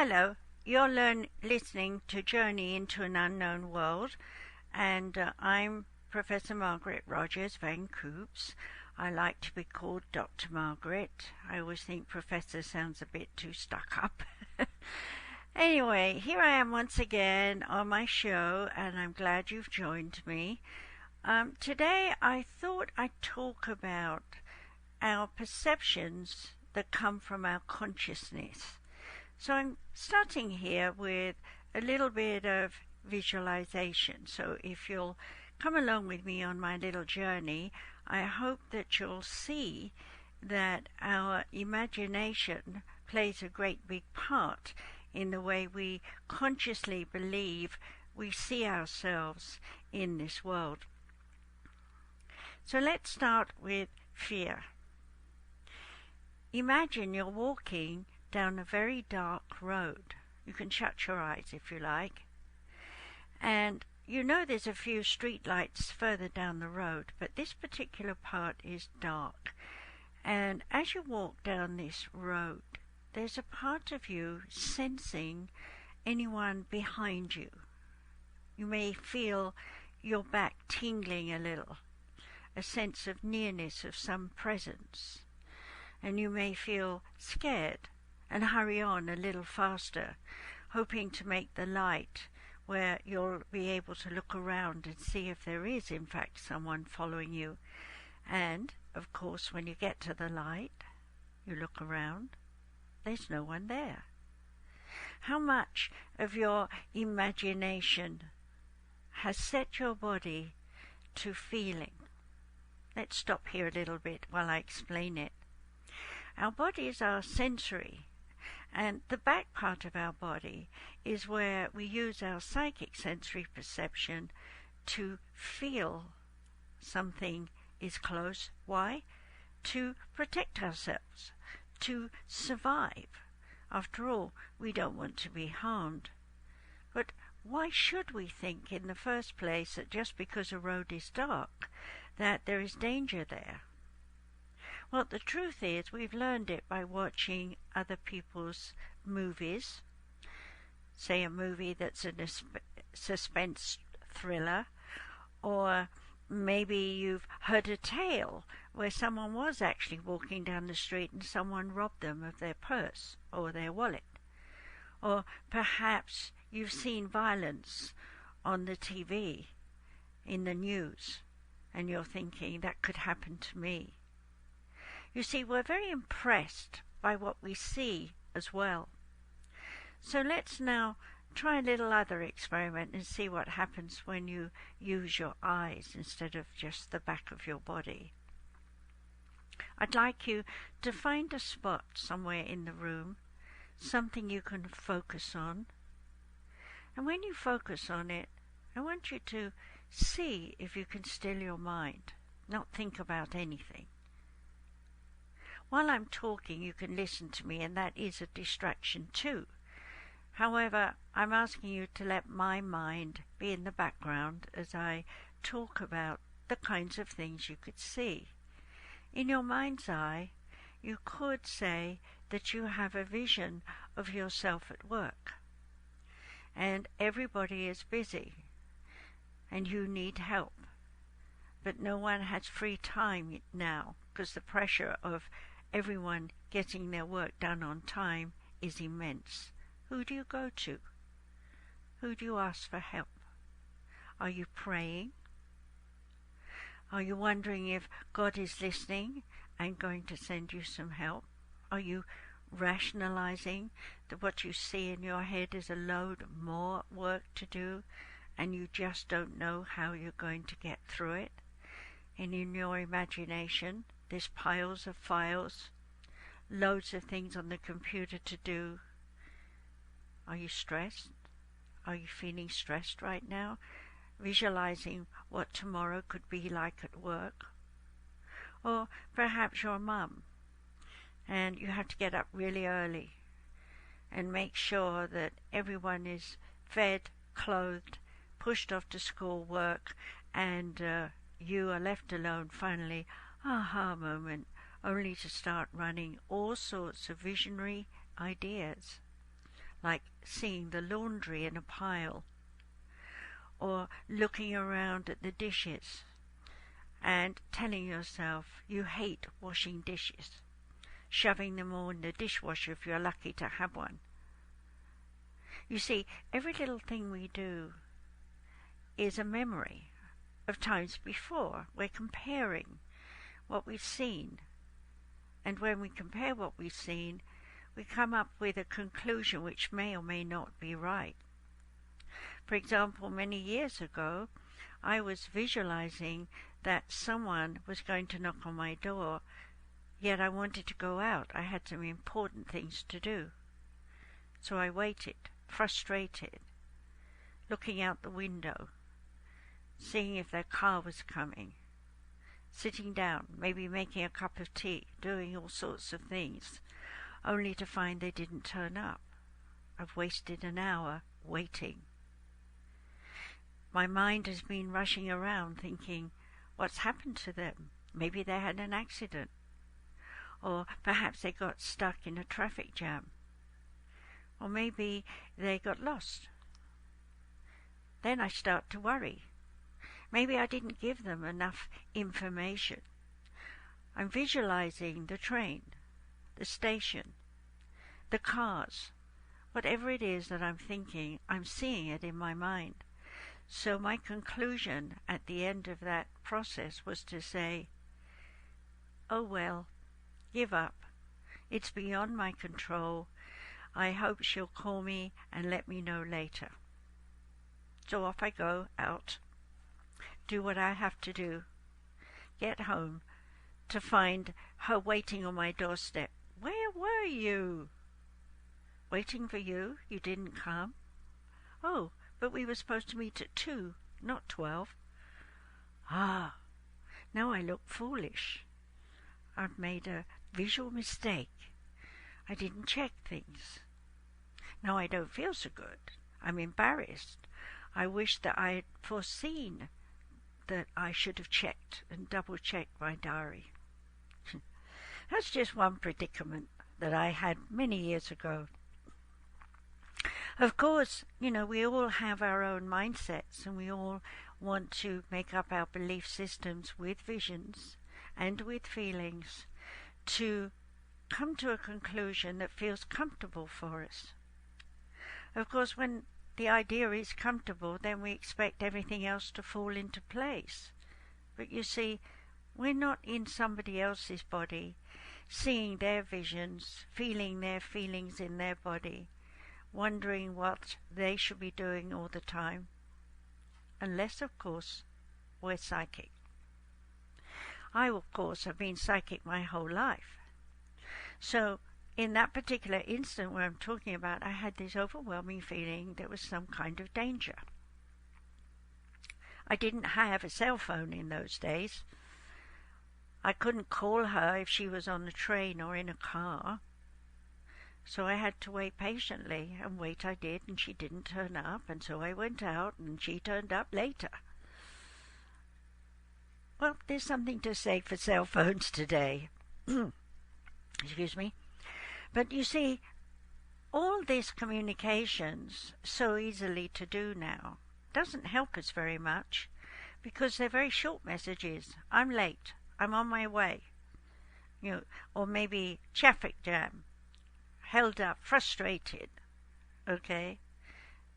Hello, you're listening to Journey into an Unknown World, and I'm Professor Margaret Rogers Van Coops. I like to be called Dr. Margaret. I always think Professor sounds a bit too stuck up. Anyway, here I am once again on my show, and I'm glad you've joined me. Today I thought I'd talk about our perceptions that come from our consciousness. So I'm starting here with a little bit of visualization. So if you'll come along with me on my little journey, I hope that you'll see that our imagination plays a great big part in the way we consciously believe we see ourselves in this world. So let's start with fear. Imagine you're walking down a very dark road. You can shut your eyes if you like. And you know there's a few street lights further down the road, but this particular part is dark. And as you walk down this road, there's a part of you sensing anyone behind you. You may feel your back tingling a little, a sense of nearness of some presence. And you may feel scared and hurry on a little faster, hoping to make the light where you'll be able to look around and see if there is in fact someone following you. And, of course, when you get to the light, you look around, there's no one there. How much of your imagination has set your body to feeling? Let's stop here a little bit while I explain it. Our bodies are sensory, and the back part of our body is where we use our psychic sensory perception to feel something is close. Why? To protect ourselves, to survive. After all, we don't want to be harmed. But why should we think in the first place that just because a road is dark, that there is danger there? Well, the truth is we've learned it by watching other people's movies, say a movie that's a suspense thriller, or maybe you've heard a tale where someone was actually walking down the street and someone robbed them of their purse or their wallet. Or perhaps you've seen violence on the TV, in the news, and you're thinking that could happen to me. You see, we're very impressed by what we see as well. So let's now try a little other experiment and see what happens when you use your eyes instead of just the back of your body. I'd like you to find a spot somewhere in the room, something you can focus on. And when you focus on it, I want you to see if you can still your mind, not think about anything. While I'm talking, you can listen to me, and that is a distraction too. However, I'm asking you to let my mind be in the background as I talk about the kinds of things you could see. In your mind's eye, you could say that you have a vision of yourself at work. And everybody is busy, and you need help. But no one has free time now, because the pressure of everyone getting their work done on time is immense. Who do you go to? Who do you ask for help? Are you praying? Are you wondering if God is listening and going to send you some help? Are you rationalizing that what you see in your head is a load more work to do and you just don't know how you're going to get through it? And in your imagination, there's piles of files, loads of things on the computer to do. Are you stressed? Are you feeling stressed right now? Visualizing what tomorrow could be like at work? Or perhaps your mum, and you have to get up really early and make sure that everyone is fed, clothed, pushed off to school, work, and you are left alone finally. Aha moment, only to start running all sorts of visionary ideas. like seeing the laundry in a pile, or looking around at the dishes and telling yourself you hate washing dishes, shoving them all in the dishwasher if you're lucky to have one. You see, every little thing we do is a memory of times before. We're comparing what we've seen, and when we compare what we've seen, we come up with a conclusion which may or may not be right. For example, many years ago, I was visualizing that someone was going to knock on my door, yet I wanted to go out. I had some important things to do. So I waited, frustrated, looking out the window, seeing if their car was coming, sitting down, maybe making a cup of tea, doing all sorts of things, only to find they didn't turn up. I've wasted an hour waiting. My mind has been rushing around thinking, what's happened to them? Maybe they had an accident. Or perhaps they got stuck in a traffic jam. Or maybe they got lost. Then I start to worry. Maybe I didn't give them enough information. I'm visualizing the train, the station, the cars. Whatever it is that I'm thinking, I'm seeing it in my mind. So my conclusion at the end of that process was to say, oh well, give up. It's beyond my control. I hope she'll call me and let me know later. So off I go out, do what I have to do, get home to find her waiting on my doorstep. Where were you? Waiting for you? You didn't come? Oh, but we were supposed to meet at 2, not 12. Ah, now I look foolish. I've made a visual mistake. I didn't check things. Now I don't feel so good. I'm embarrassed. I wish that I had foreseen that I should have checked and double-checked my diary. That's just one predicament that I had many years ago. Of course, we all have our own mindsets, and we all want to make up our belief systems with visions and with feelings to come to a conclusion that feels comfortable for us. Of course, when the idea is comfortable, then we expect everything else to fall into place. But you see, we're not in somebody else's body, seeing their visions, feeling their feelings in their body, wondering what they should be doing all the time. Unless, of course, we're psychic. I, of course, have been psychic my whole life. So, in that particular instant where I'm talking about, I had this overwhelming feeling there was some kind of danger. I didn't have a cell phone in those days. I couldn't call her if she was on a train or in a car. So I had to wait patiently, and wait I did, and she didn't turn up, and so I went out, and she turned up later. Well, there's something to say for cell phones today. Excuse me. But you see, all this communication's so easily to do now doesn't help us very much, because they're very short messages. I'm late. I'm on my way. Or maybe traffic jam. Held up, frustrated. Okay?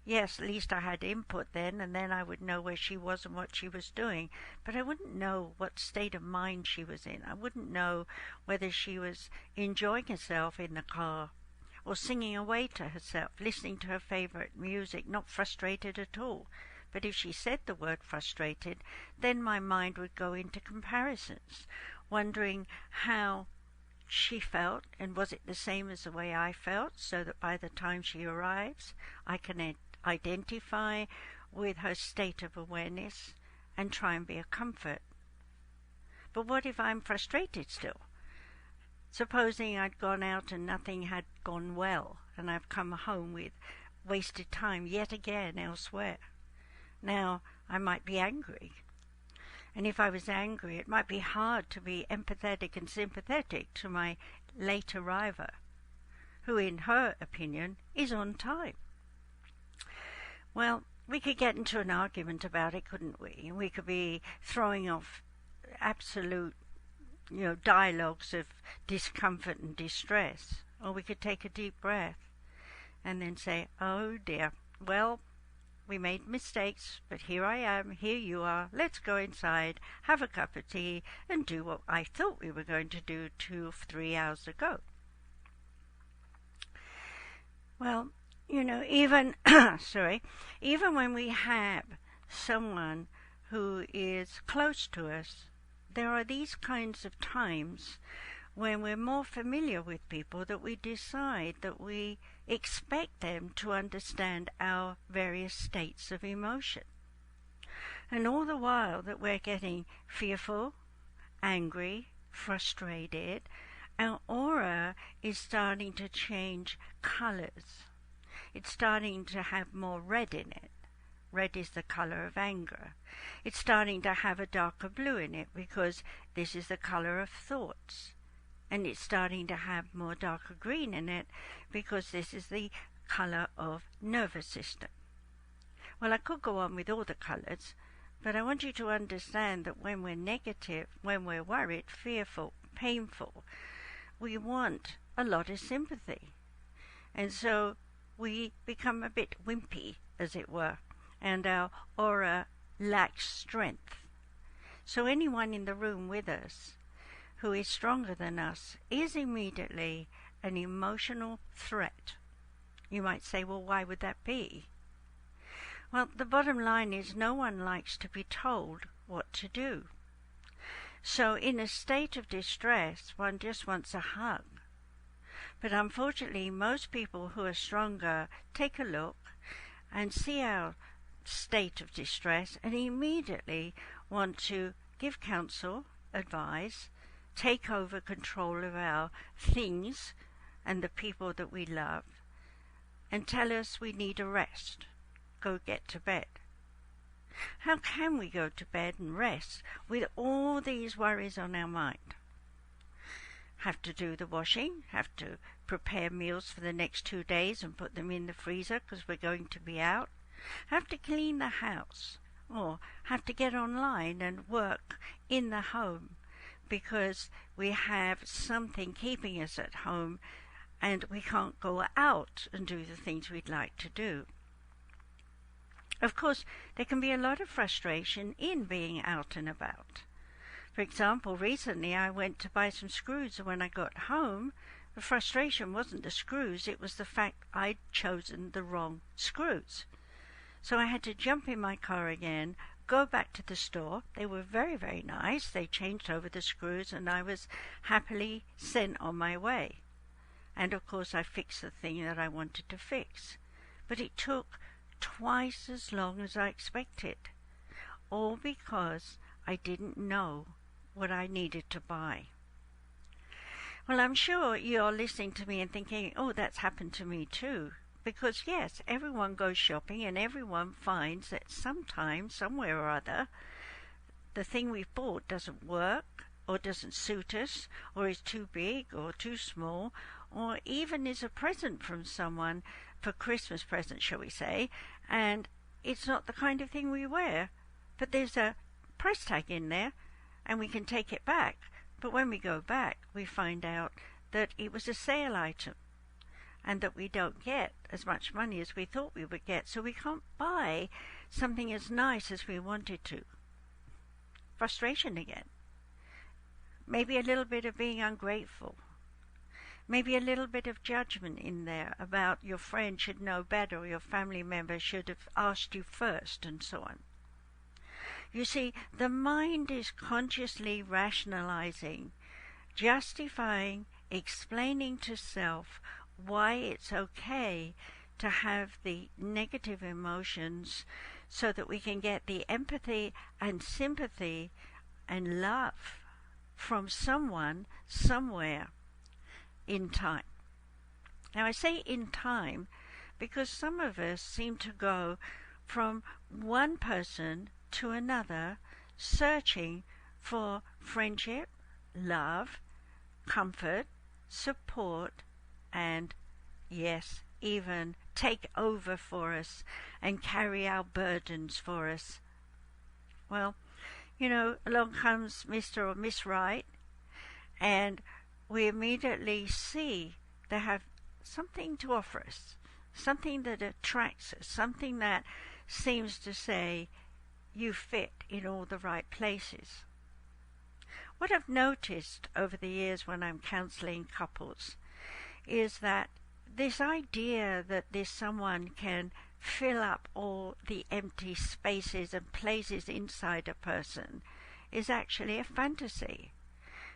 Yes, at least I had input then, and then I would know where she was and what she was doing. But I wouldn't know what state of mind she was in. I wouldn't know whether she was enjoying herself in the car, or singing away to herself, listening to her favorite music, not frustrated at all. But if she said the word frustrated, then my mind would go into comparisons, wondering how she felt, and was it the same as the way I felt, so that by the time she arrives, I can identify with her state of awareness and try and be a comfort. But what if I'm frustrated still? Supposing I'd gone out and nothing had gone well, and I've come home with wasted time yet again elsewhere. Now, I might be angry. And if I was angry, it might be hard to be empathetic and sympathetic to my late arriver. who in her opinion is on time. Well, we could get into an argument about it, couldn't we? We could be throwing off absolute, dialogues of discomfort and distress. Or we could take a deep breath and then say, oh dear, well, we made mistakes, but here I am, here you are, let's go inside, have a cup of tea, and do what I thought we were going to do 2 or 3 hours ago. Well, even even when we have someone who is close to us, there are these kinds of times when we're more familiar with people that we decide that we expect them to understand our various states of emotion. And all the while that we're getting fearful, angry, frustrated, our aura is starting to change colors. It's starting to have more red in it. Red is the color of anger. It's starting to have a darker blue in it because this is the color of thoughts. And it's starting to have more darker green in it because this is the color of nervous system. Well, I could go on with all the colors, but I want you to understand that when we're negative, when we're worried, fearful, painful, we want a lot of sympathy. And so we become a bit wimpy, as it were, and our aura lacks strength. So anyone in the room with us who is stronger than us is immediately an emotional threat. You might say, well, why would that be? Well, the bottom line is no one likes to be told what to do. So in a state of distress, one just wants a hug. But unfortunately, most people who are stronger take a look and see our state of distress and immediately want to give counsel, advise, take over control of our things and the people that we love, and tell us we need a rest. Go get to bed. How can we go to bed and rest with all these worries on our mind? Have to do the washing, have to prepare meals for the next 2 days and put them in the freezer because we're going to be out, have to clean the house, or have to get online and work in the home because we have something keeping us at home and we can't go out and do the things we'd like to do. Of course, there can be a lot of frustration in being out and about. For example, recently I went to buy some screws, and when I got home, the frustration wasn't the screws, it was the fact I'd chosen the wrong screws. So I had to jump in my car again, go back to the store. They were very, very nice. They changed over the screws, and I was happily sent on my way. And of course I fixed the thing that I wanted to fix. But it took twice as long as I expected, all because I didn't know what I needed to buy. Well, I'm sure you're listening to me and thinking, oh, that's happened to me too. Because yes, everyone goes shopping and everyone finds that sometime, somewhere or other, the thing we've bought doesn't work or doesn't suit us or is too big or too small or even is a present from someone for Christmas present, shall we say, and it's not the kind of thing we wear, but there's a price tag in there and we can take it back. But when we go back, we find out that it was a sale item and that we don't get as much money as we thought we would get, so we can't buy something as nice as we wanted to. Frustration again. Maybe a little bit of being ungrateful. Maybe a little bit of judgment in there about your friend should know better or your family member should have asked you first and so on. You see, the mind is consciously rationalizing, justifying, explaining to self why it's okay to have the negative emotions so that we can get the empathy and sympathy and love from someone, somewhere, in time. Now I say in time because some of us seem to go from one person to another searching for friendship, love, comfort, support, and Yes, even take over for us and carry our burdens for us. Well, along comes Mr. or Miss Right, and we immediately see they have something to offer us, something that attracts us, something that seems to say you fit in all the right places. What I've noticed over the years when I'm counseling couples is that this idea that this someone can fill up all the empty spaces and places inside a person is actually a fantasy,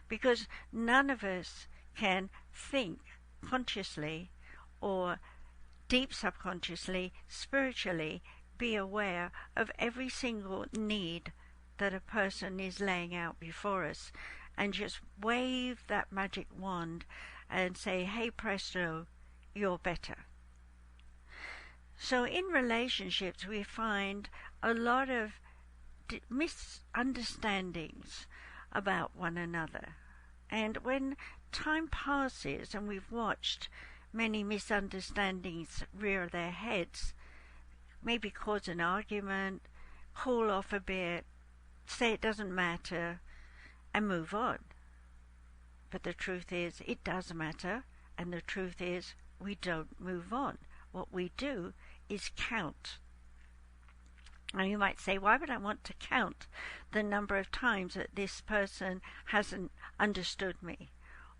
because none of us can think consciously or deep subconsciously, spiritually, be aware of every single need that a person is laying out before us and just wave that magic wand and say, hey presto, you're better. So in relationships we find a lot of misunderstandings about one another. And when time passes and we've watched many misunderstandings rear their heads, maybe cause an argument, cool off a bit, say it doesn't matter, and move on. But the truth is, it does matter, and the truth is, we don't move on. What we do is count. Now you might say, why would I want to count the number of times that this person hasn't understood me,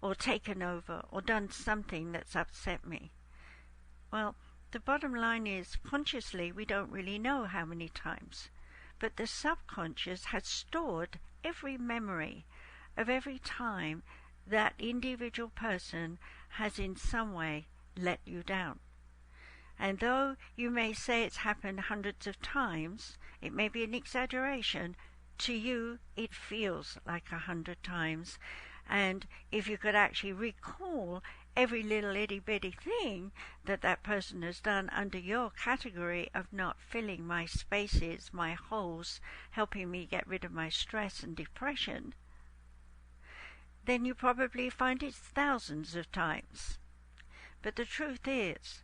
or taken over, or done something that's upset me? Well, the bottom line is, consciously we don't really know how many times, but the subconscious has stored every memory of every time that individual person has in some way let you down. And though you may say it's happened hundreds of times, it may be an exaggeration, to you it feels like 100 times. And if you could actually recall every little itty-bitty thing that that person has done under your category of not filling my spaces, my holes, helping me get rid of my stress and depression, then you probably find it's thousands of times. But the truth is,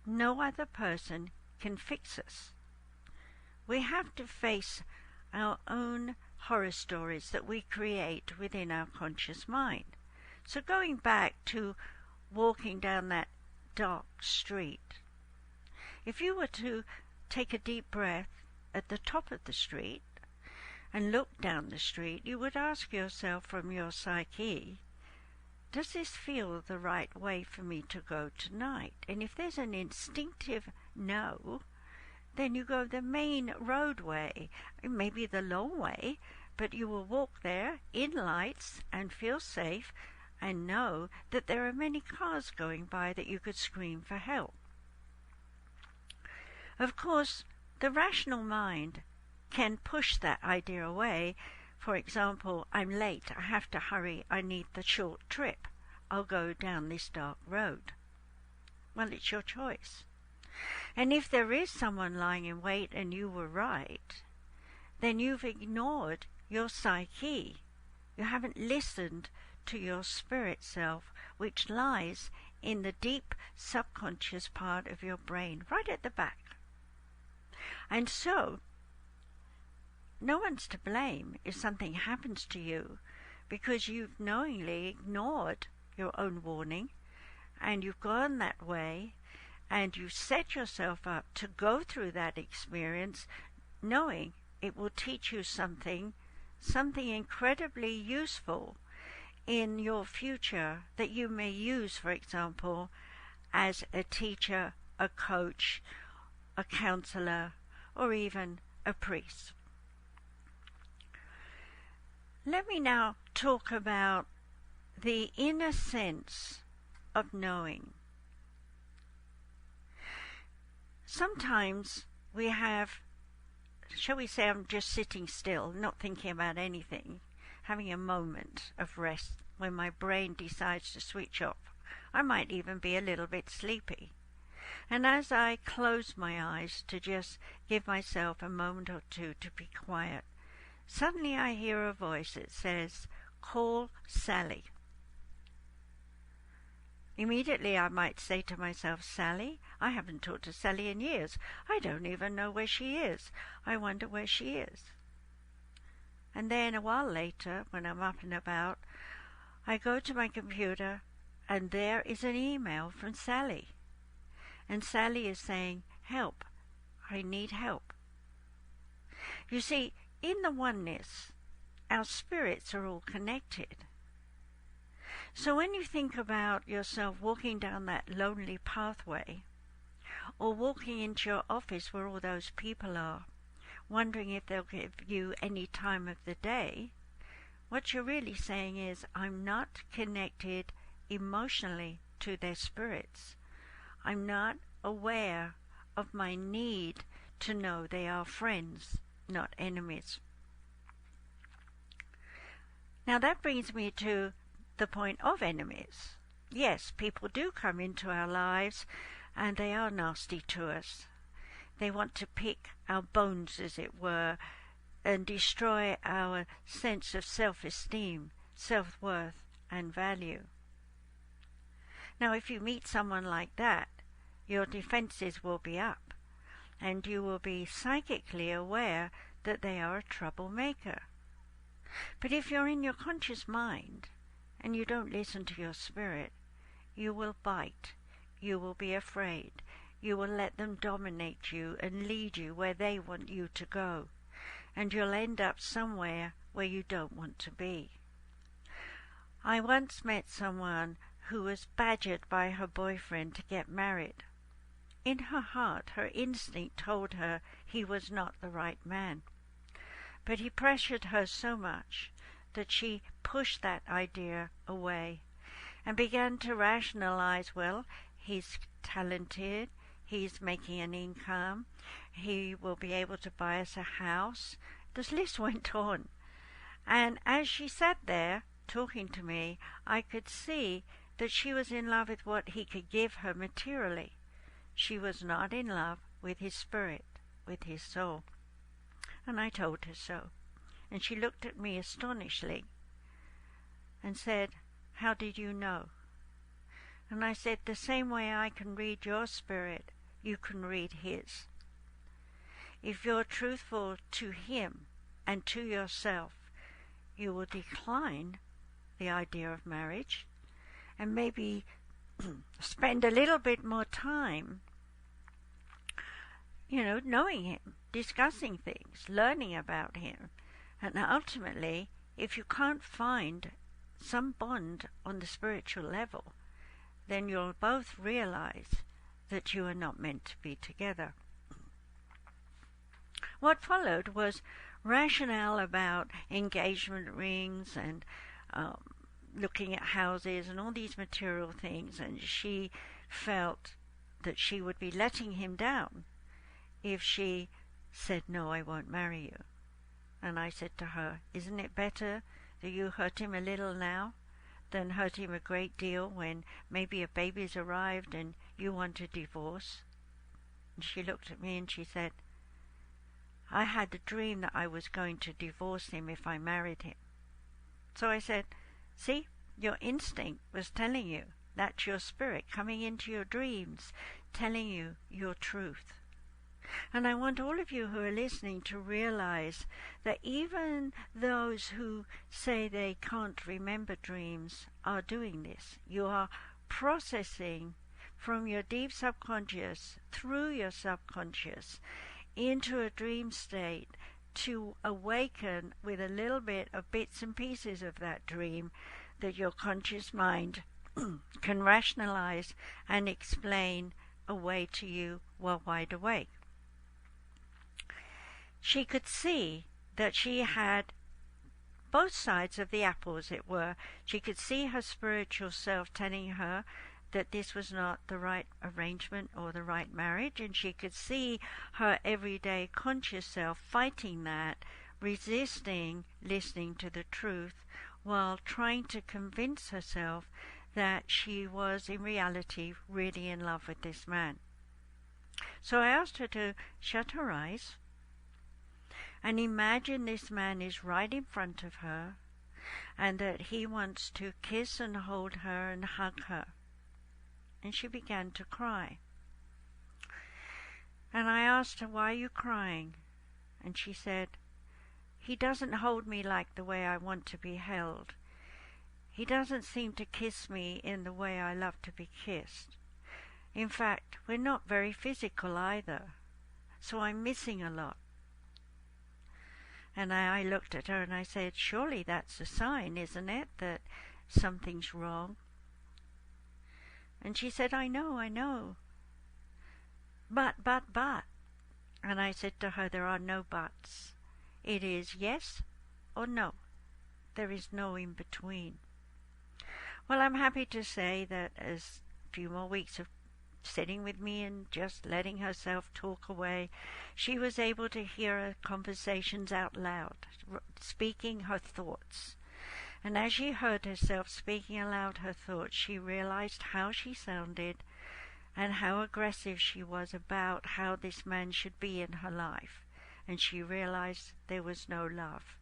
no other person can fix us. We have to face our own horror stories that we create within our conscious mind. So going back to walking down that dark street, if you were to take a deep breath at the top of the street and look down the street, you would ask yourself from your psyche, does this feel the right way for me to go tonight? And if there's an instinctive no, then you go the main roadway, maybe the long way, but you will walk there in lights and feel safe and know that there are many cars going by that you could scream for help. Of course, the rational mind can push that idea away. For example, I'm late, I have to hurry, I need the short trip, I'll go down this dark road. Well, it's your choice. And if there is someone lying in wait and you were right, then you've ignored your psyche. You haven't listened to your spirit self, which lies in the deep subconscious part of your brain, right at the back. And so, no one's to blame if something happens to you, because you've knowingly ignored your own warning, and you've gone that way, and you set yourself up to go through that experience, knowing it will teach you something incredibly useful in your future that you may use, for example, as a teacher, a coach, a counselor, or even a priest. Let me now talk about the inner sense of knowing. Sometimes we have, shall we say, I'm just sitting still, not thinking about anything, having a moment of rest when my brain decides to switch off. I might even be a little bit sleepy. And as I close my eyes to just give myself a moment or two to be quiet, suddenly I hear a voice that says, "Call Sally." Immediately I might say to myself, Sally? I haven't talked to Sally in years. I don't even know where she is. I wonder where she is. And then a while later, when I'm up and about, I go to my computer and there is an email from Sally. And Sally is saying, help, I need help. You see, in the oneness, our spirits are all connected. So when you think about yourself walking down that lonely pathway, or walking into your office where all those people are, wondering if they'll give you any time of the day, what you're really saying is, I'm not connected emotionally to their spirits. I'm not aware of my need to know they are friends, not enemies. Now that brings me to the point of enemies. Yes, people do come into our lives and they are nasty to us. They want to pick our bones, as it were, and destroy our sense of self-esteem, self-worth, and value. Now, if you meet someone like that, your defenses will be up, and you will be psychically aware that they are a troublemaker. But if you're in your conscious mind, and you don't listen to your spirit, you will bite, you will be afraid, you will let them dominate you and lead you where they want you to go, and you'll end up somewhere where you don't want to be. I once met someone who was badgered by her boyfriend to get married. In her heart, her instinct told her he was not the right man. But he pressured her so much that she pushed that idea away and began to rationalize, well, he's talented, he's making an income, he will be able to buy us a house. This list went on. And as she sat there talking to me, I could see that she was in love with what he could give her materially. She was not in love with his spirit, with his soul. And I told her so. And she looked at me astonishingly and said, how did you know? And I said, the same way I can read your spirit, you can read his. If you're truthful to him and to yourself, you will decline the idea of marriage and maybe spend a little bit more time, knowing him, discussing things, learning about him. And ultimately, if you can't find some bond on the spiritual level, then you'll both realize that you are not meant to be together. What followed was rationale about engagement rings and looking at houses and all these material things, and she felt that she would be letting him down if she said, no, I won't marry you. And I said to her, isn't it better that you hurt him a little now than hurt him a great deal when maybe a baby's arrived and you want a divorce? And she looked at me and she said, I had the dream that I was going to divorce him if I married him. So I said, see, your instinct was telling you. That's your spirit coming into your dreams, telling you your truth. And I want all of you who are listening to realize that even those who say they can't remember dreams are doing this. You are processing from your deep subconscious through your subconscious into a dream state to awaken with a little bit of bits and pieces of that dream that your conscious mind can rationalize and explain away to you while wide awake. She could see that she had both sides of the apple, as it were. She could see her spiritual self telling her that this was not the right arrangement or the right marriage, and she could see her everyday conscious self fighting that, resisting listening to the truth, while trying to convince herself that she was in reality really in love with this man. So I asked her to shut her eyes and imagine this man is right in front of her and that he wants to kiss and hold her and hug her. and she began to cry. And I asked her, "Why are you crying?" And she said, "He doesn't hold me like the way I want to be held. He doesn't seem to kiss me in the way I love to be kissed. In fact, we're not very physical either, so I'm missing a lot." And I looked at her and I said, "Surely that's a sign, isn't it, that something's wrong?" And she said, I know. But. And I said to her, there are no buts. It is yes or no. There is no in between. Well, I'm happy to say that as a few more weeks of sitting with me and just letting herself talk away, she was able to hear her conversations out loud, speaking her thoughts. And as she heard herself speaking aloud her thoughts, she realized how she sounded and how aggressive she was about how this man should be in her life. And she realized there was no love.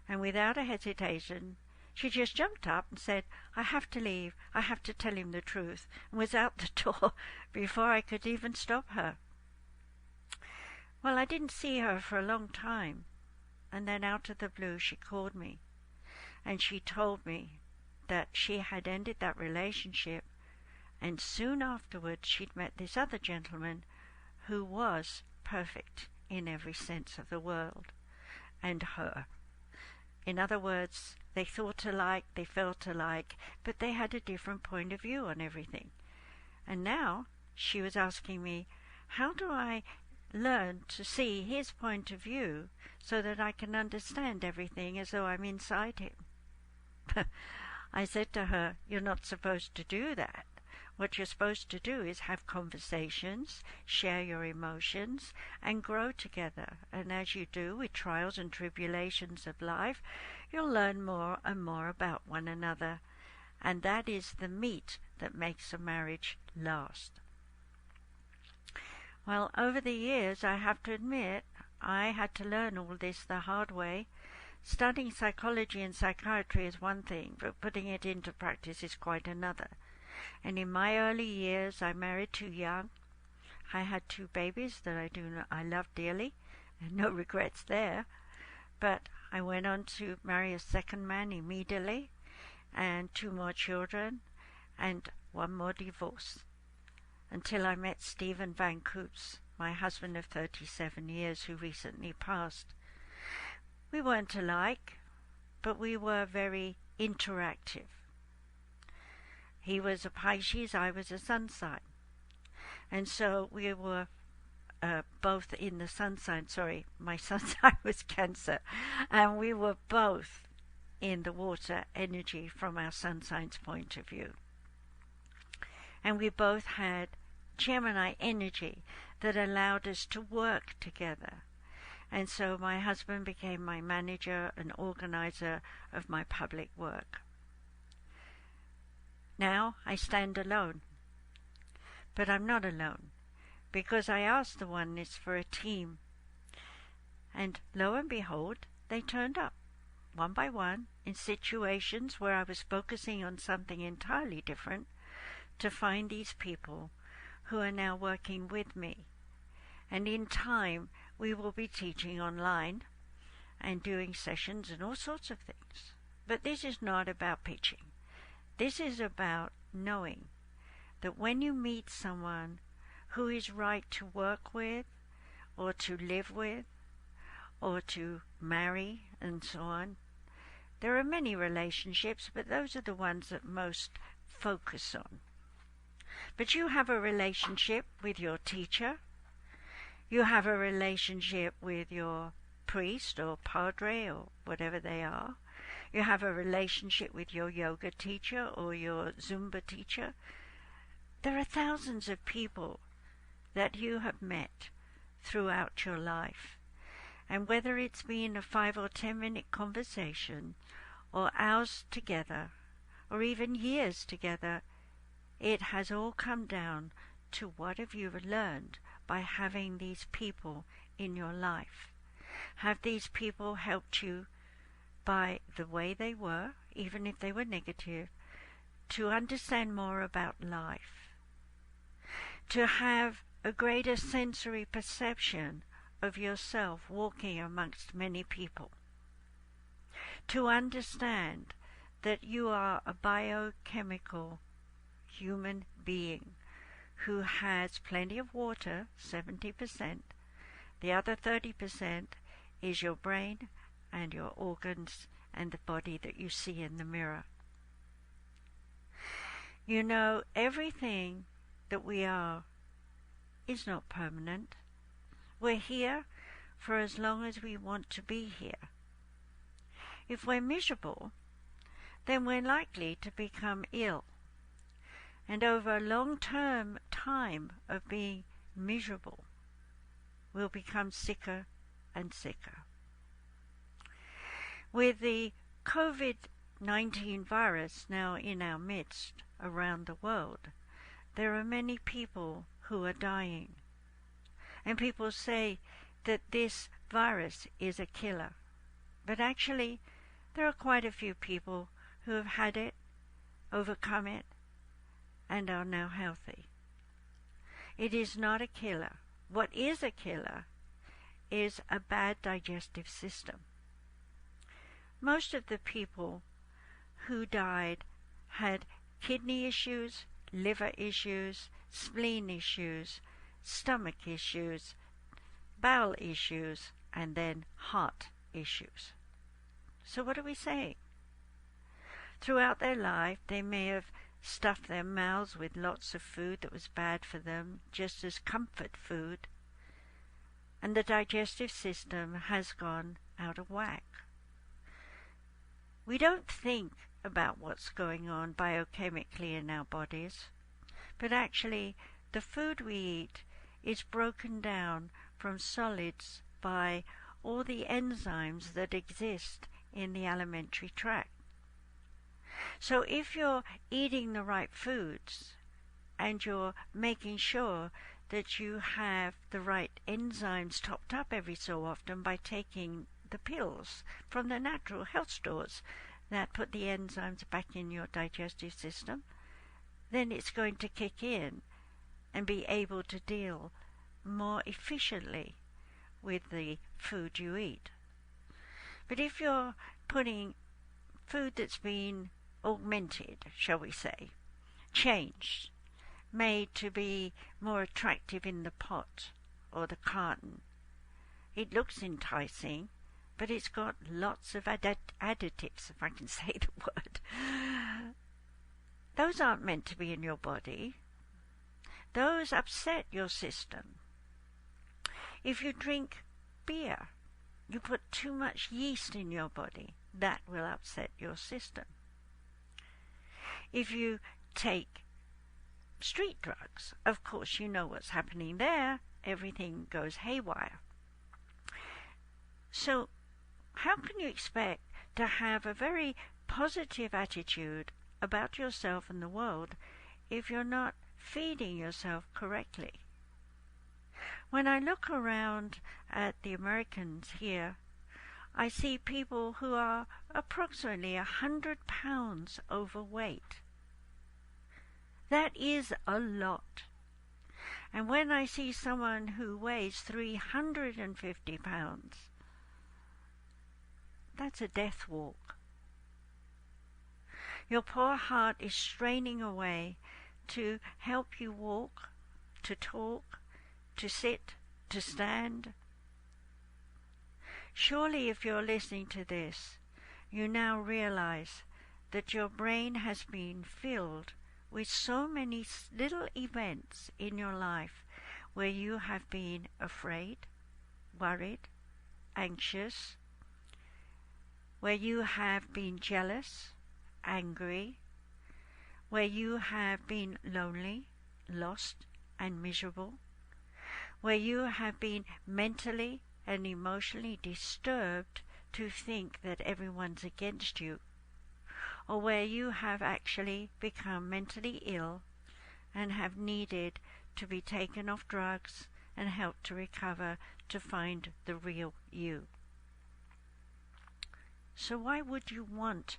And without a hesitation, she just jumped up and said, "I have to leave. I have to tell him the truth," and was out the door before I could even stop her. Well, I didn't see her for a long time, and then out of the blue she called me, and she told me that she had ended that relationship, and soon afterwards she'd met this other gentleman who was perfect in every sense of the word, and her. In other words, they thought alike, they felt alike, but they had a different point of view on everything. And now she was asking me, how do I learn to see his point of view so that I can understand everything as though I'm inside him? I said to her, "You're not supposed to do that. What you're supposed to do is have conversations, share your emotions, and grow together. And as you do with trials and tribulations of life, you'll learn more and more about one another. And that is the meat that makes a marriage last." Well, over the years, I have to admit, I had to learn all this the hard way. Studying psychology and psychiatry is one thing, but putting it into practice is quite another. And in my early years, I married too young. I had 2 babies that I love dearly, and no regrets there. But I went on to marry a second man immediately, and 2 more children, and 1 more divorce, until I met Stephen Van Coots, my husband of 37 years, who recently passed. We weren't alike, but we were very interactive. He was a Pisces, I was a Sun sign. And so we were both in the Sun sign. Sorry, my Sun sign was Cancer. And we were both in the water energy from our Sun sign's point of view. And we both had Gemini energy that allowed us to work together. And so my husband became my manager and organizer of my public work. Now I stand alone. But I'm not alone, because I asked the oneness for a team. And lo and behold, they turned up, one by one, in situations where I was focusing on something entirely different, to find these people who are now working with me. And in time, we will be teaching online and doing sessions and all sorts of things. But this is not about pitching. This is about knowing that when you meet someone who is right to work with, or to live with, or to marry, and so on, there are many relationships, but those are the ones that most focus on. But you have a relationship with your teacher. You have a relationship with your priest or padre or whatever they are. You have a relationship with your yoga teacher or your Zumba teacher. There are thousands of people that you have met throughout your life. And whether it's been a 5 or 10-minute conversation, or hours together, or even years together, it has all come down to what have you learned by having these people in your life. Have these people helped you by the way they were, even if they were negative, to understand more about life, to have a greater sensory perception of yourself walking amongst many people, to understand that you are a biochemical human being who has plenty of water, 70%, the other 30% is your brain and your organs and the body that you see in the mirror. You know, everything that we are is not permanent. We're here for as long as we want to be here. If we're miserable, then we're likely to become ill. And over a long-term time of being miserable, we'll become sicker and sicker. With the COVID-19 virus now in our midst around the world, there are many people who are dying. And people say that this virus is a killer. But actually, there are quite a few people who have had it, overcome it, and are now healthy. It is not a killer. What is a killer is a bad digestive system. Most of the people who died had kidney issues, liver issues, spleen issues, stomach issues, bowel issues, and then heart issues. So what are we saying? Throughout their life, they may have stuffed their mouths with lots of food that was bad for them, just as comfort food, and the digestive system has gone out of whack. We don't think about what's going on biochemically in our bodies, but actually the food we eat is broken down from solids by all the enzymes that exist in the alimentary tract. So if you're eating the right foods and you're making sure that you have the right enzymes topped up every so often by taking the pills from the natural health stores that put the enzymes back in your digestive system, then it's going to kick in and be able to deal more efficiently with the food you eat. But if you're putting food that's been augmented, shall we say, changed, made to be more attractive in the pot or the carton, it looks enticing, but it's got lots of additives, if I can say the word. Those aren't meant to be in your body. Those upset your system. If you drink beer, you put too much yeast in your body. That will upset your system. If you take street drugs, of course you know what's happening there. Everything goes haywire. So how can you expect to have a very positive attitude about yourself and the world if you're not feeding yourself correctly? When I look around at the Americans here, I see people who are approximately 100 pounds overweight. That is a lot. And when I see someone who weighs 350 pounds, that's a death walk. Your poor heart is straining away to help you walk, to talk, to sit, to stand. Surely if you're listening to this, you now realize that your brain has been filled with so many little events in your life where you have been afraid, worried, anxious, where you have been jealous, angry, where you have been lonely, lost, and miserable, where you have been mentally and emotionally disturbed to think that everyone's against you, or where you have actually become mentally ill and have needed to be taken off drugs and helped to recover to find the real you. So why would you want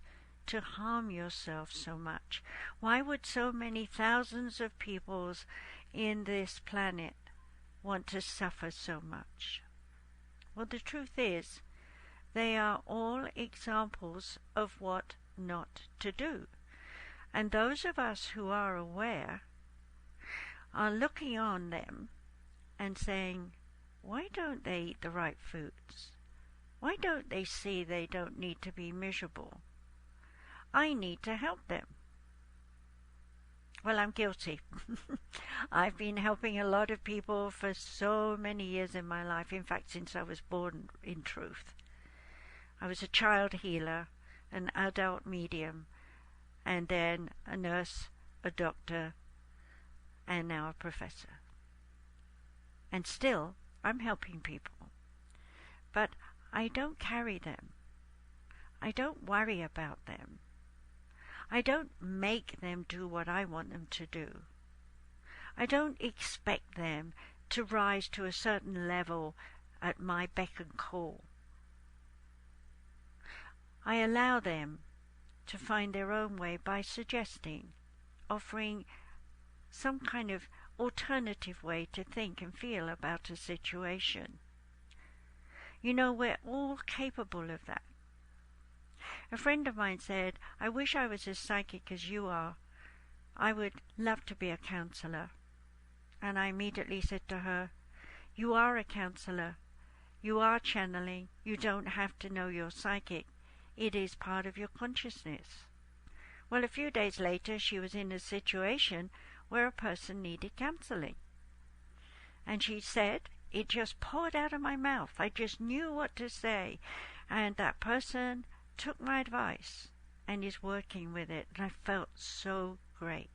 to harm yourself so much? Why would so many thousands of peoples in this planet want to suffer so much? Well, the truth is, they are all examples of what not to do. And those of us who are aware are looking on them and saying, why don't they eat the right foods? Why don't they see they don't need to be miserable? I need to help them. Well, I'm guilty. I've been helping a lot of people for so many years in my life. In fact, since I was born, in truth. I was a child healer, an adult medium, and then a nurse, a doctor, and now a professor. And still, I'm helping people. But I don't carry them. I don't worry about them. I don't make them do what I want them to do. I don't expect them to rise to a certain level at my beck and call. I allow them to find their own way by suggesting, offering some kind of alternative way to think and feel about a situation. You know, we're all capable of that. A friend of mine said, I wish I was as psychic as you are. I would love to be a counselor. And I immediately said to her, you are a counselor. You are channeling. You don't have to know you're psychic. It is part of your consciousness. Well, a few days later, she was in a situation where a person needed counseling. And she said, it just poured out of my mouth. I just knew what to say. And that person took my advice and is working with it. And I felt so great.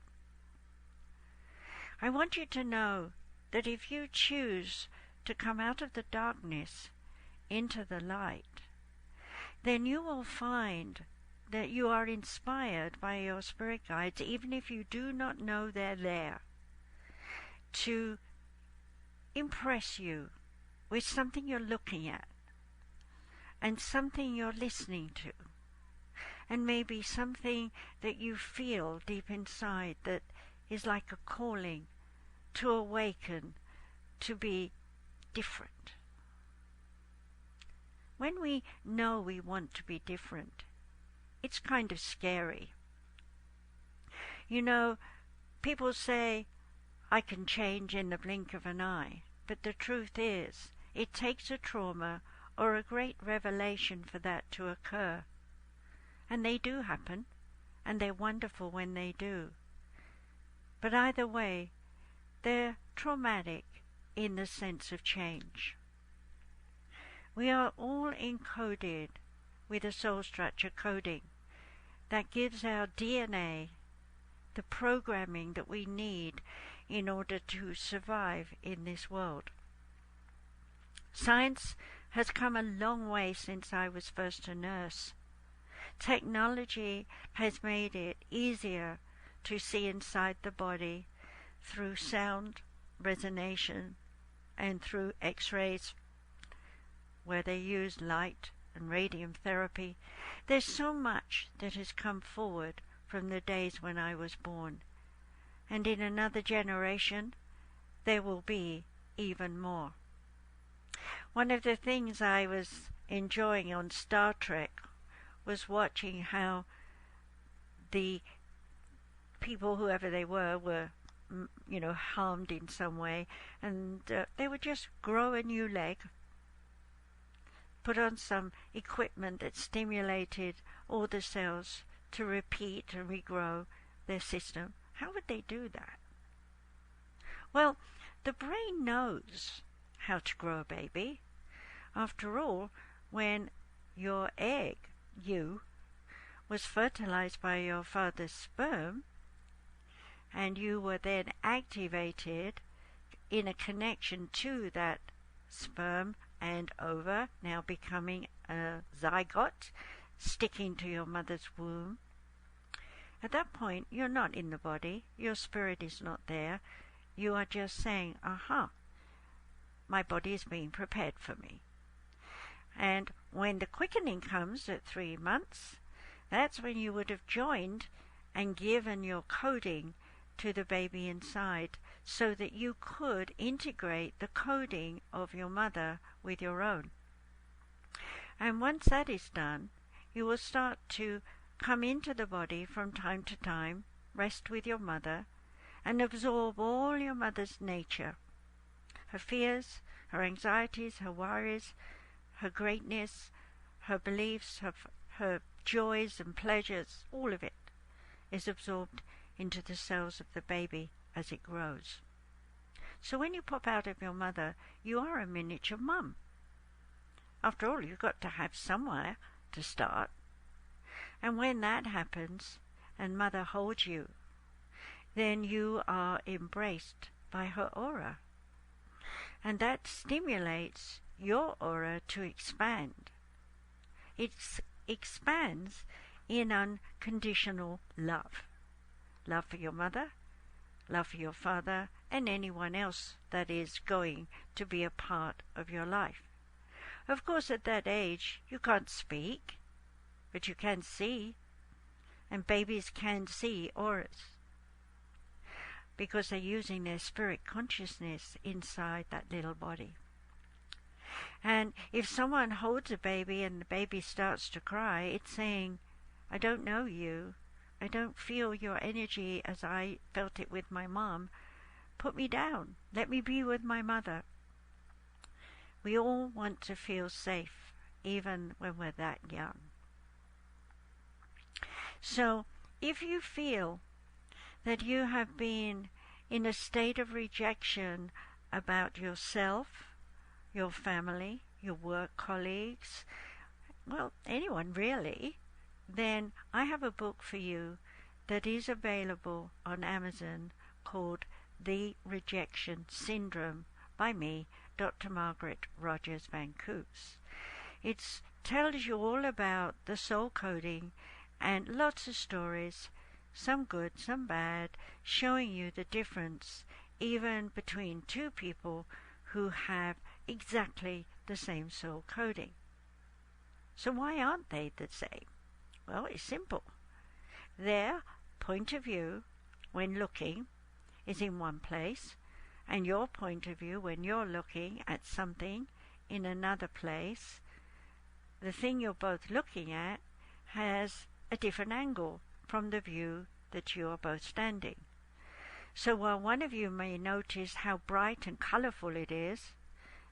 I want you to know that if you choose to come out of the darkness into the light, then you will find that you are inspired by your spirit guides, even if you do not know they're there, to impress you with something you're looking at and something you're listening to, and maybe something that you feel deep inside that is like a calling to awaken, to be different. When we know we want to be different, it's kind of scary. You know, people say, I can change in the blink of an eye. But the truth is, it takes a trauma or a great revelation for that to occur. And they do happen, and they're wonderful when they do. But either way, they're traumatic in the sense of change. We are all encoded with a soul structure coding that gives our DNA the programming that we need in order to survive in this world. Science has come a long way since I was first a nurse. Technology has made it easier to see inside the body through sound resonance and through X-rays, where they use light and radium therapy. There's so much that has come forward from the days when I was born. And in another generation, there will be even more. One of the things I was enjoying on Star Trek was watching how the people, whoever they were harmed in some way, and they would just grow a new leg, put on some equipment that stimulated all the cells to repeat and regrow their system. How would they do that? Well, the brain knows how to grow a baby. After all, when your egg, was fertilized by your father's sperm, and you were then activated in a connection to that sperm and ova, now becoming a zygote, sticking to your mother's womb. At that point, you're not in the body. Your spirit is not there. You are just saying, aha, my body is being prepared for me. And when the quickening comes at 3 months, That's when you would have joined and given your coding to the baby inside so that you could integrate the coding of your mother with your own. And once that is done, you will start to come into the body from time to time, rest with your mother, and absorb all your mother's nature, her fears, her anxieties, her worries, her greatness, her beliefs, her joys and pleasures, all of it is absorbed into the cells of the baby as it grows. So when you pop out of your mother, you are a miniature mum. After all, you've got to have somewhere to start. And when that happens, and mother holds you, then you are embraced by her aura. And that stimulates your aura to expand. It expands in unconditional love. Love for your mother, love for your father, and anyone else that is going to be a part of your life. Of course, at that age, you can't speak, but you can see, and babies can see auras, because they're using their spirit consciousness inside that little body. And if someone holds a baby and the baby starts to cry, it's saying, I don't know you, I don't feel your energy as I felt it with my mom, put me down, let me be with my mother. We all want to feel safe, even when we're that young. So, if you feel that you have been in a state of rejection about yourself, your family, your work colleagues, well, anyone really, then I have a book for you that is available on Amazon called The Rejection Syndrome by me, Dr. Margaret Rogers Van Coops. It tells you all about the soul coding and lots of stories, some good, some bad, showing you the difference even between two people who have exactly the same soul coding. So why aren't they the same? Well, it's simple. Their point of view when looking is in one place, and your point of view when you're looking at something in another place. The thing you're both looking at has a different angle from the view that you are both standing. So while one of you may notice how bright and colourful it is,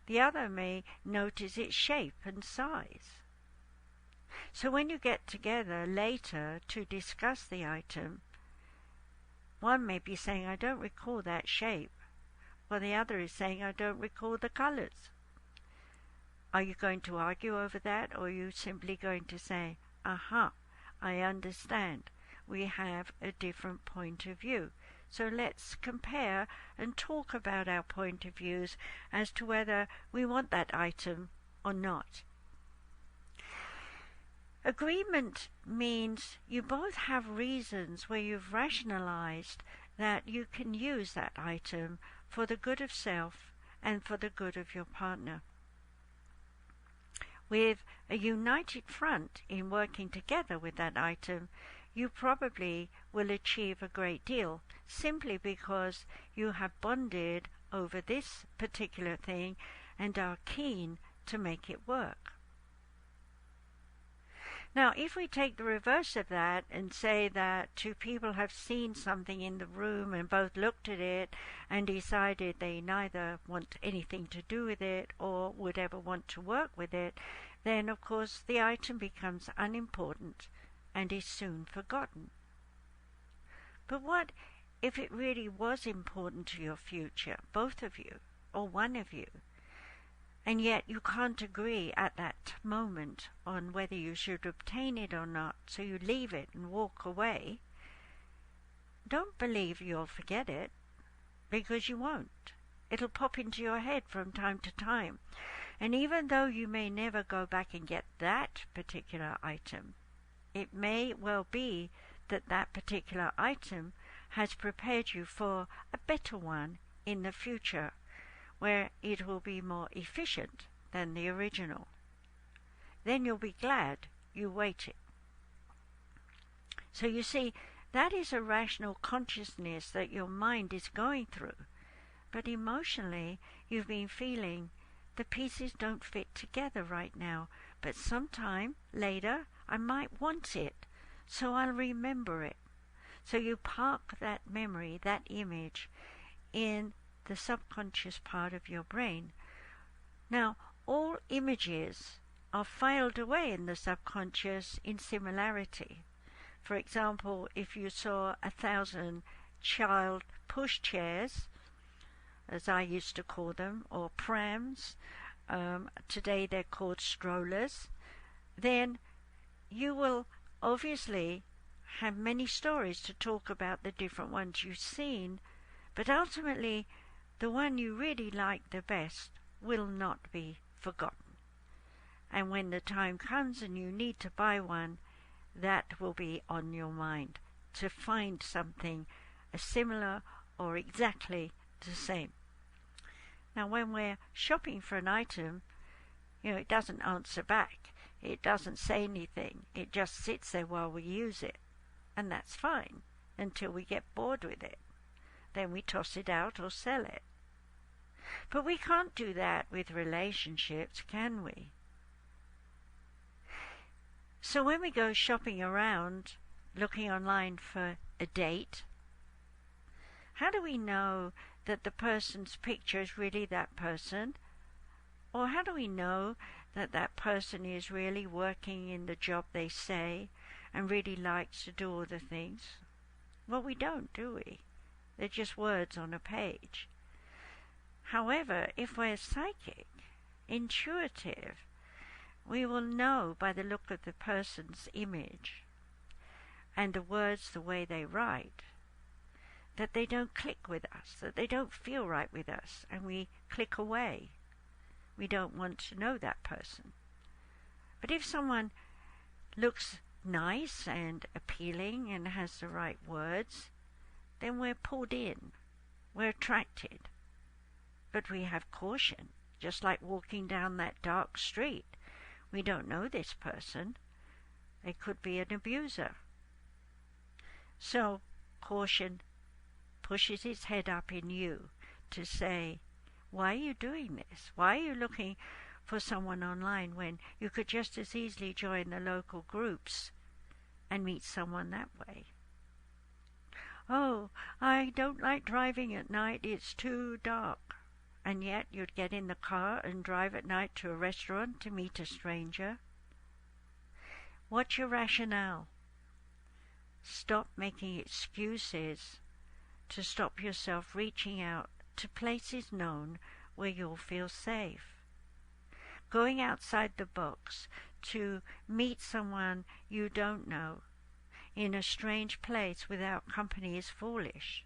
the other may notice its shape and size. So when you get together later to discuss the item, one may be saying, I don't recall that shape, while the other is saying, I don't recall the colours. Are you going to argue over that, or are you simply going to say, aha, I understand, we have a different point of view. So let's compare and talk about our point of views as to whether we want that item or not. Agreement means you both have reasons where you've rationalized that you can use that item for the good of self and for the good of your partner. With a united front in working together with that item, you probably will achieve a great deal simply because you have bonded over this particular thing and are keen to make it work. Now, if we take the reverse of that and say that two people have seen something in the room and both looked at it and decided they neither want anything to do with it or would ever want to work with it, then of course the item becomes unimportant and is soon forgotten. But what if it really was important to your future, both of you, or one of you, and yet you can't agree at that moment on whether you should obtain it or not, so you leave it and walk away? Don't believe you'll forget it, because you won't. It'll pop into your head from time to time, and even though you may never go back and get that particular item, it may well be that that particular item has prepared you for a better one in the future, where it will be more efficient than the original. Then you'll be glad you waited. So you see, that is a rational consciousness that your mind is going through. But emotionally, you've been feeling the pieces don't fit together right now, but sometime later I might want it, so I'll remember it. So you park that memory, that image, in the subconscious part of your brain. Now, all images are filed away in the subconscious in similarity. For example, if you saw 1,000 child pushchairs, as I used to call them, or prams, today they're called strollers, then you will obviously have many stories to talk about the different ones you've seen, but ultimately the one you really like the best will not be forgotten. And when the time comes and you need to buy one, that will be on your mind, to find something similar or exactly the same. Now when we're shopping for an item, it doesn't answer back. It doesn't say anything. It just sits there while we use it. And that's fine until we get bored with it. Then we toss it out or sell it. But we can't do that with relationships, can we? So when we go shopping around, looking online for a date, how do we know that the person's picture is really that person? Or how do we know that that person is really working in the job they say and really likes to do all the things? Well, we don't, do we? They're just words on a page. However, if we're psychic, intuitive, we will know by the look of the person's image and the words, the way they write, that they don't click with us, that they don't feel right with us, and we click away. We don't want to know that person. But if someone looks nice and appealing and has the right words, then we're pulled in, we're attracted. But we have caution, just like walking down that dark street. We don't know this person. They could be an abuser. So caution pushes its head up in you to say, why are you doing this? Why are you looking for someone online when you could just as easily join the local groups and meet someone that way? Oh, I don't like driving at night, it's too dark. And yet you'd get in the car and drive at night to a restaurant to meet a stranger. What's your rationale? Stop making excuses to stop yourself reaching out to places known where you'll feel safe. Going outside the box to meet someone you don't know in a strange place without company is foolish.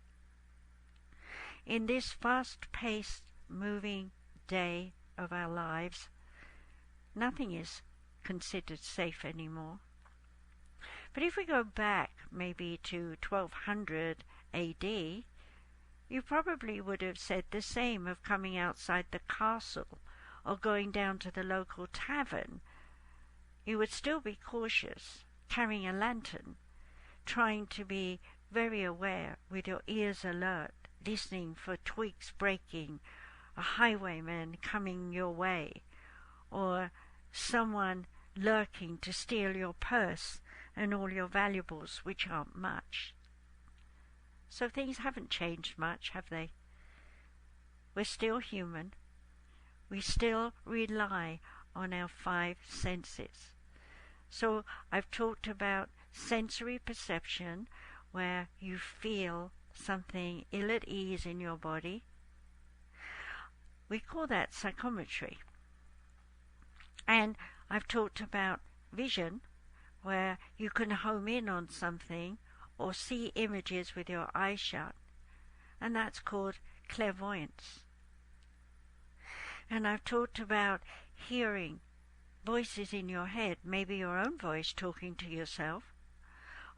In this fast-paced, moving day of our lives, nothing is considered safe anymore. But if we go back maybe to 1200 AD, you probably would have said the same of coming outside the castle or going down to the local tavern. You would still be cautious, carrying a lantern, trying to be very aware with your ears alert, listening for twigs breaking, a highwayman coming your way, or someone lurking to steal your purse and all your valuables, which aren't much. So things haven't changed much, have they? We're still human. We still rely on our 5 senses. So I've talked about sensory perception, where you feel something ill at ease in your body. We call that psychometry. And I've talked about vision, where you can home in on something or see images with your eyes shut, and that's called clairvoyance. And I've talked about hearing voices in your head, maybe your own voice talking to yourself,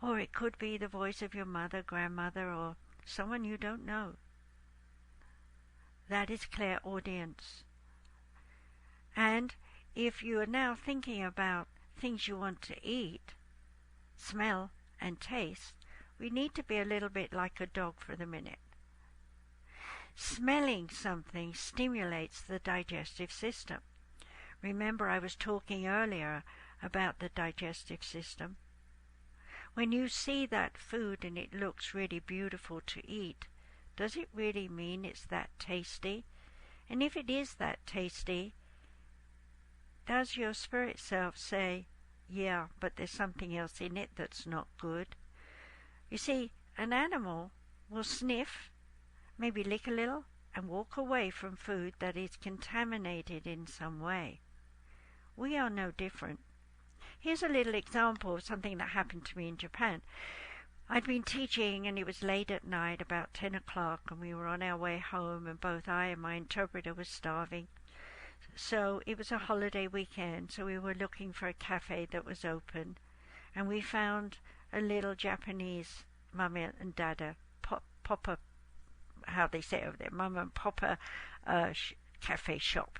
or it could be the voice of your mother, grandmother, or someone you don't know. That is clairaudience. And if you are now thinking about things you want to eat, smell, and taste, we need to be a little bit like a dog for the minute. Smelling something stimulates the digestive system. Remember, I was talking earlier about the digestive system. When you see that food and it looks really beautiful to eat, does it really mean it's that tasty? And if it is that tasty, does your spirit self say, yeah, but there's something else in it that's not good? You see, an animal will sniff, maybe lick a little, and walk away from food that is contaminated in some way. We are no different. Here's a little example of something that happened to me in Japan. I'd been teaching and it was late at night, about 10 o'clock, and we were on our way home, and both I and my interpreter were starving. So it was a holiday weekend, so we were looking for a cafe that was open, and we found a little Japanese mama and dada, papa, how they say over there, mama and papa cafe shop.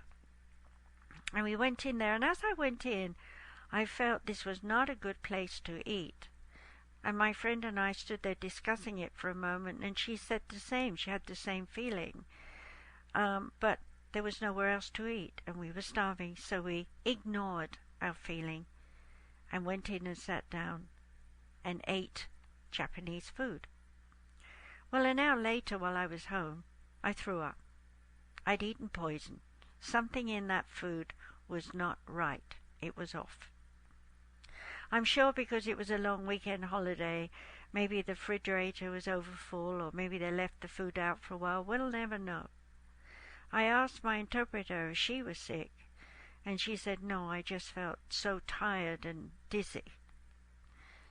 And we went in there, and as I went in, I felt this was not a good place to eat. And my friend and I stood there discussing it for a moment, and she said the same. She had the same feeling. But there was nowhere else to eat, and we were starving, so we ignored our feeling and went in and sat down and ate Japanese food. Well, an hour later, while I was home, I threw up. I'd eaten poison. Something in that food was not right. It was off. I'm sure because it was a long weekend holiday, maybe the refrigerator was overfull, or maybe they left the food out for a while. We'll never know. I asked my interpreter if she was sick, and she said, no, I just felt so tired and dizzy.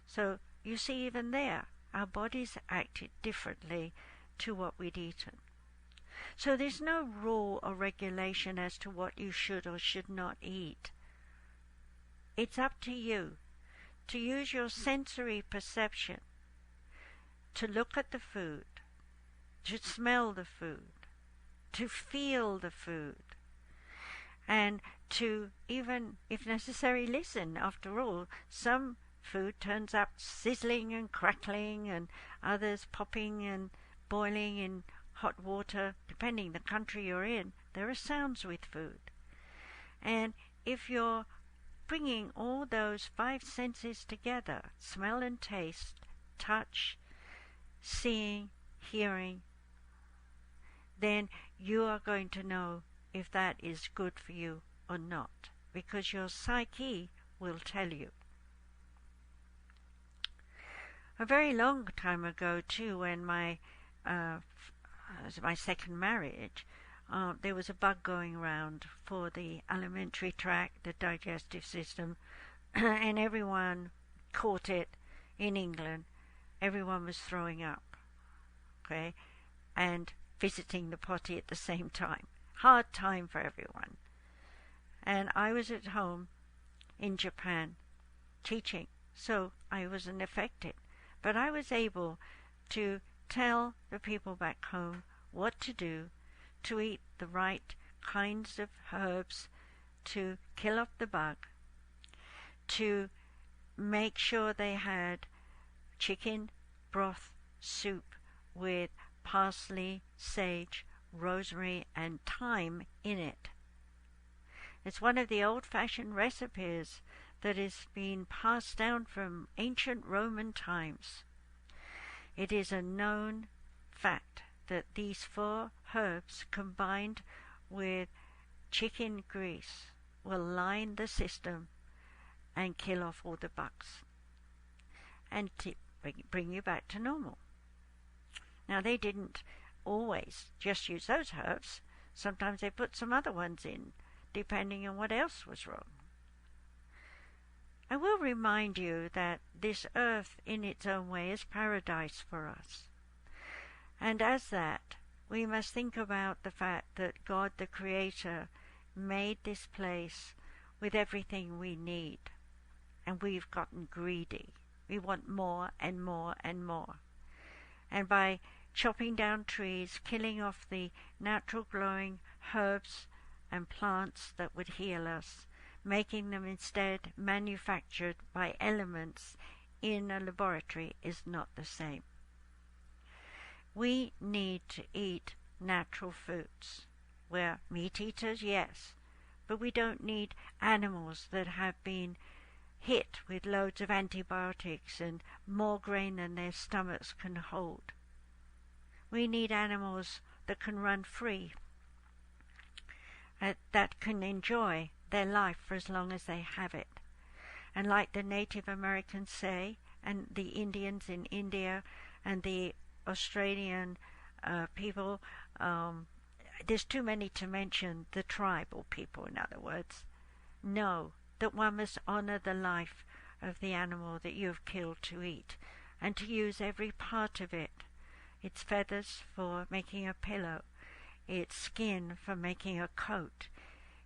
So, you see, even there, our bodies acted differently to what we'd eaten. So there's no rule or regulation as to what you should or should not eat. It's up to you to use your sensory perception to look at the food, to smell the food, to feel the food, and to even, if necessary, listen. After all, some food turns up sizzling and crackling, and others popping and boiling in hot water. Depending the country you're in, there are sounds with food. And if you're bringing all those 5 senses together, smell and taste, touch, seeing, hearing, then you are going to know if that is good for you or not, because your psyche will tell you. A very long time ago, too, when my second marriage, there was a bug going around for the alimentary tract, the digestive system, and everyone caught it in England. Everyone was throwing up, okay, and visiting the potty at the same time. Hard time for everyone. And I was at home in Japan teaching, so I wasn't affected. But I was able to tell the people back home what to do to eat the right kinds of herbs to kill off the bug, to make sure they had chicken broth soup with parsley, sage, rosemary, and thyme in it. It's one of the old-fashioned recipes that has been passed down from ancient Roman times. It is a known fact that these 4 herbs combined with chicken grease will line the system and kill off all the bugs and bring you back to normal. Now, they didn't always just use those herbs. Sometimes they put some other ones in, depending on what else was wrong. I will remind you that this earth in its own way is paradise for us. And as that, we must think about the fact that God the Creator made this place with everything we need. And we've gotten greedy. We want more and more and more. And by chopping down trees, killing off the natural growing herbs and plants that would heal us, making them instead manufactured by elements in a laboratory is not the same. We need to eat natural foods. We're meat eaters, yes, but we don't need animals that have been hit with loads of antibiotics and more grain than their stomachs can hold. We need animals that can run free, that can enjoy their life for as long as they have it. And like the Native Americans say, and the Indians in India, and the Australian people, there's too many to mention, the tribal people, in other words, know that one must honor the life of the animal that you have killed to eat, and to use every part of it. Its feathers for making a pillow, its skin for making a coat,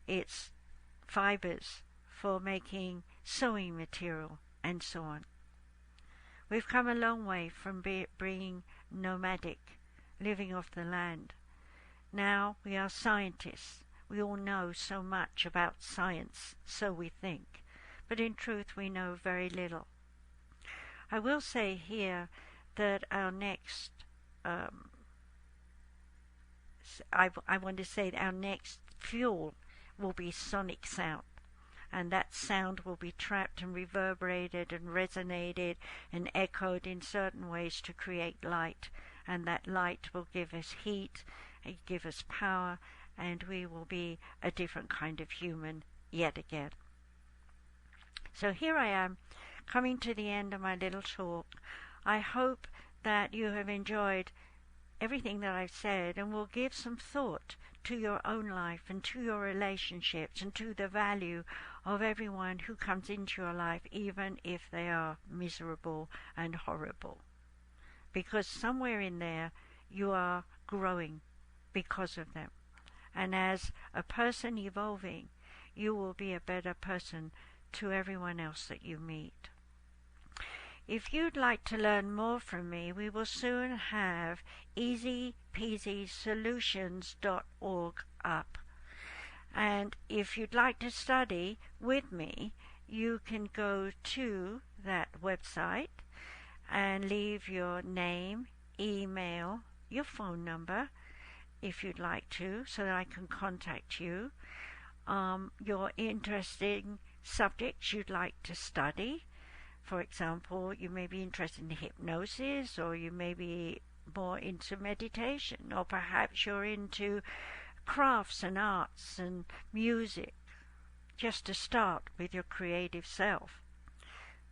its fibers for making sewing material, and so on. We've come a long way from being nomadic, living off the land. Now we are scientists. We all know so much about science, so we think, but in truth we know very little. I will say here that our next I want to say that our next fuel will be sonic sound, and that sound will be trapped and reverberated and resonated and echoed in certain ways to create light, and that light will give us heat, give us power, and we will be a different kind of human yet again. So here I am, coming to the end of my little talk. I hope that you have enjoyed everything that I've said and will give some thought to your own life and to your relationships and to the value of everyone who comes into your life, even if they are miserable and horrible. Because somewhere in there you are growing because of them. And as a person evolving, you will be a better person to everyone else that you meet. If you'd like to learn more from me, we will soon have easypeasysolutions.org up. And if you'd like to study with me, you can go to that website and leave your name, email, your phone number, if you'd like to, so that I can contact you. Your interesting subjects you'd like to study. For example, you may be interested in hypnosis, or you may be more into meditation, or perhaps you're into crafts and arts and music, just to start with your creative self.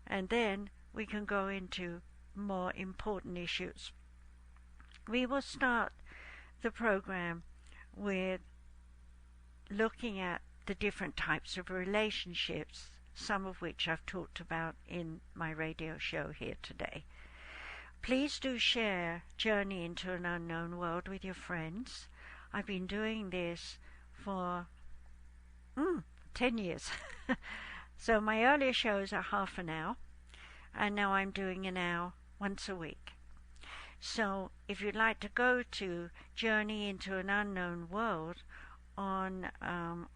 And then we can go into more important issues. We will start the program with looking at the different types of relationships, some of which I've talked about in my radio show here today. Please do share Journey into an Unknown World with your friends. I've been doing this for 10 years. So my earlier shows are half an hour, and now I'm doing an hour once a week. So if you'd like to go to Journey into an Unknown World on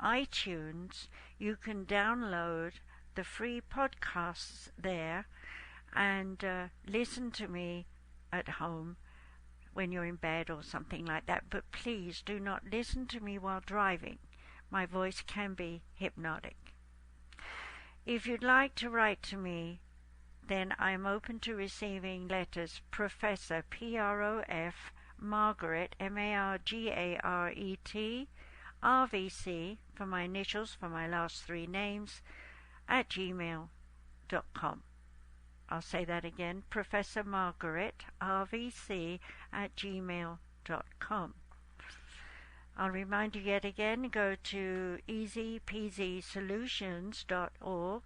iTunes, you can download the free podcasts there and listen to me at home when you're in bed or something like that. But please do not listen to me while driving. My voice can be hypnotic. If you'd like to write to me, then I'm open to receiving letters. Professor, Prof Margaret, Margaret, RVC, for my initials, for my last three names, at gmail.com. I'll say that again, Professor Margaret, RVC, at gmail.com. I'll remind you yet again, go to easypeasysolutions.org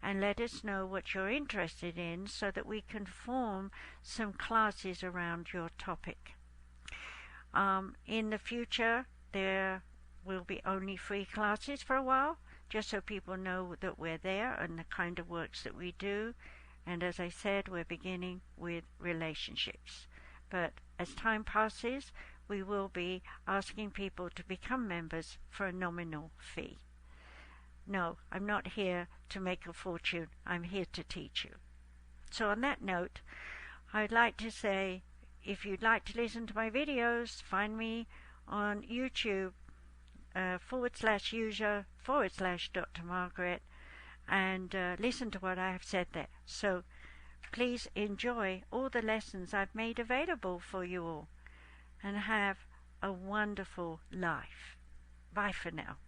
and let us know what you're interested in so that we can form some classes around your topic. In the future, there will be only free classes for a while, just so people know that we're there and the kind of works that we do. And as I said, we're beginning with relationships. But as time passes, we will be asking people to become members for a nominal fee. No, I'm not here to make a fortune. I'm here to teach you. So on that note, I'd like to say, if you'd like to listen to my videos, find me on YouTube, /user/Dr. Margaret, and listen to what I have said there. So please enjoy all the lessons I've made available for you all, and have a wonderful life. Bye for now.